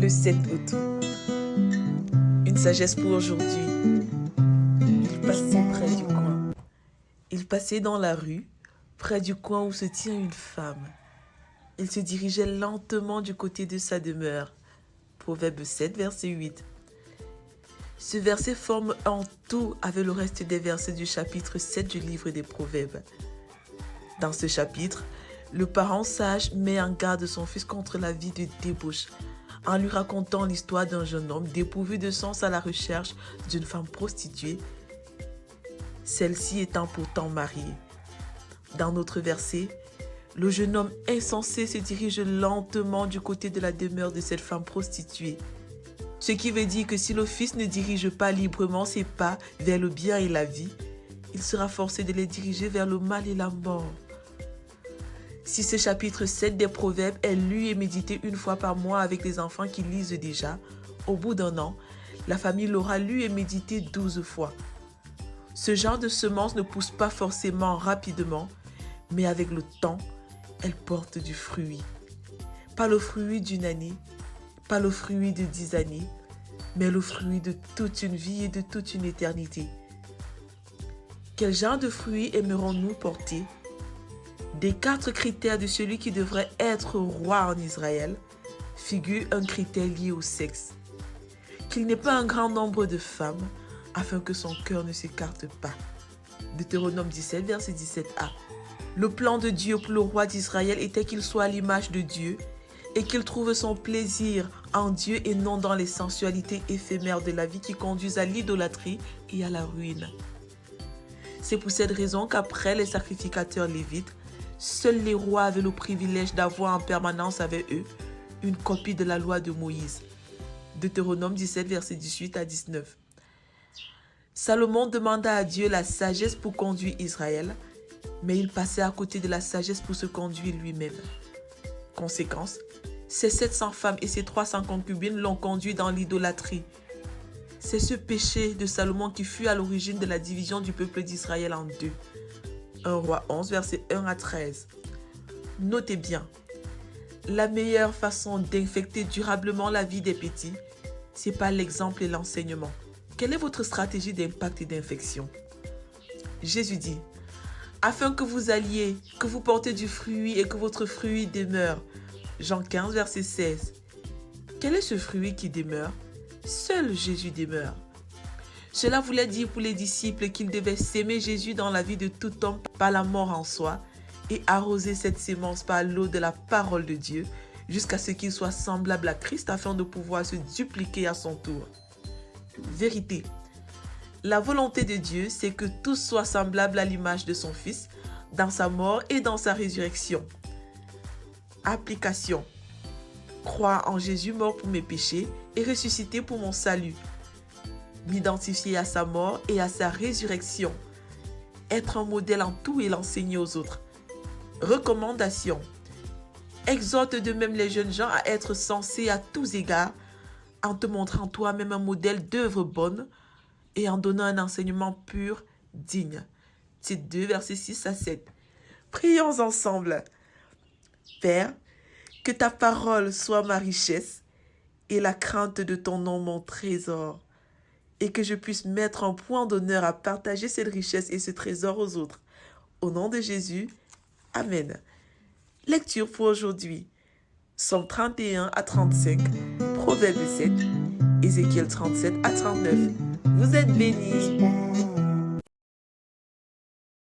Le 7 août. Une sagesse pour aujourd'hui. Il passait près du coin. Il passait dans la rue, près du coin où se tient une femme. Il se dirigeait lentement du côté de sa demeure. Proverbe 7, verset 8. Ce verset forme en tout avec le reste des versets du chapitre 7 du livre des Proverbes. Dans ce chapitre, le parent sage met en garde son fils contre la vie de débauche en lui racontant l'histoire d'un jeune homme dépourvu de sens à la recherche d'une femme prostituée, celle-ci étant pourtant mariée. Dans notre verset, le jeune homme insensé se dirige lentement du côté de la demeure de cette femme prostituée. Ce qui veut dire que si le fils ne dirige pas librement ses pas vers le bien et la vie, il sera forcé de les diriger vers le mal et la mort. Si ce chapitre 7 des Proverbes est lu et médité une fois par mois avec les enfants qui lisent déjà, au bout d'un an, la famille l'aura lu et médité 12 fois. Ce genre de semence ne pousse pas forcément rapidement, mais avec le temps, elle porte du fruit. Pas le fruit d'une année, pas le fruit de 10 années, mais le fruit de toute une vie et de toute une éternité. Quel genre de fruits aimerons-nous porter? Des 4 critères de celui qui devrait être roi en Israël, figure un critère lié au sexe. Qu'il n'ait pas un grand nombre de femmes, afin que son cœur ne s'écarte pas. Deutéronome 17, verset 17a. Le plan de Dieu pour le roi d'Israël était qu'il soit à l'image de Dieu et qu'il trouve son plaisir en Dieu et non dans les sensualités éphémères de la vie qui conduisent à l'idolâtrie et à la ruine. C'est pour cette raison qu'après les sacrificateurs lévites, seuls les rois avaient le privilège d'avoir en permanence avec eux une copie de la loi de Moïse. Deutéronome 17, verset 18 à 19. Salomon demanda à Dieu la sagesse pour conduire Israël, mais il passait à côté de la sagesse pour se conduire lui-même. Conséquence, ses 700 femmes et ses 300 concubines l'ont conduit dans l'idolâtrie. C'est ce péché de Salomon qui fut à l'origine de la division du peuple d'Israël en deux. 1 Roi 11, versets 1 à 13. Notez bien, la meilleure façon d'infecter durablement la vie des petits, c'est par l'exemple et l'enseignement. Quelle est votre stratégie d'impact et d'infection? Jésus dit, afin que vous alliez, que vous portez du fruit et que votre fruit demeure. Jean 15, verset 16. Quel est ce fruit qui demeure? Seul Jésus demeure. Cela voulait dire pour les disciples qu'ils devaient s'aimer Jésus dans la vie de tout homme par la mort en soi et arroser cette sémence par l'eau de la parole de Dieu jusqu'à ce qu'il soit semblable à Christ afin de pouvoir se dupliquer à son tour. Vérité. La volonté de Dieu, c'est que tous soient semblables à l'image de son Fils dans sa mort et dans sa résurrection. Application. Croire en Jésus mort pour mes péchés et ressuscité pour mon salut. M'identifier à sa mort et à sa résurrection. Être un modèle en tout et l'enseigner aux autres. Recommandation. Exhorte de même les jeunes gens à être sensés à tous égards en te montrant toi-même un modèle d'œuvre bonne et en donnant un enseignement pur, digne. Tite 2, versets 6 à 7. Prions ensemble. Père, que ta parole soit ma richesse et la crainte de ton nom mon trésor, et que je puisse mettre un point d'honneur à partager cette richesse et ce trésor aux autres. Au nom de Jésus, Amen. Lecture pour aujourd'hui. Psaume 31 à 35, Proverbe 7, Ézéchiel 37 à 39. Vous êtes bénis.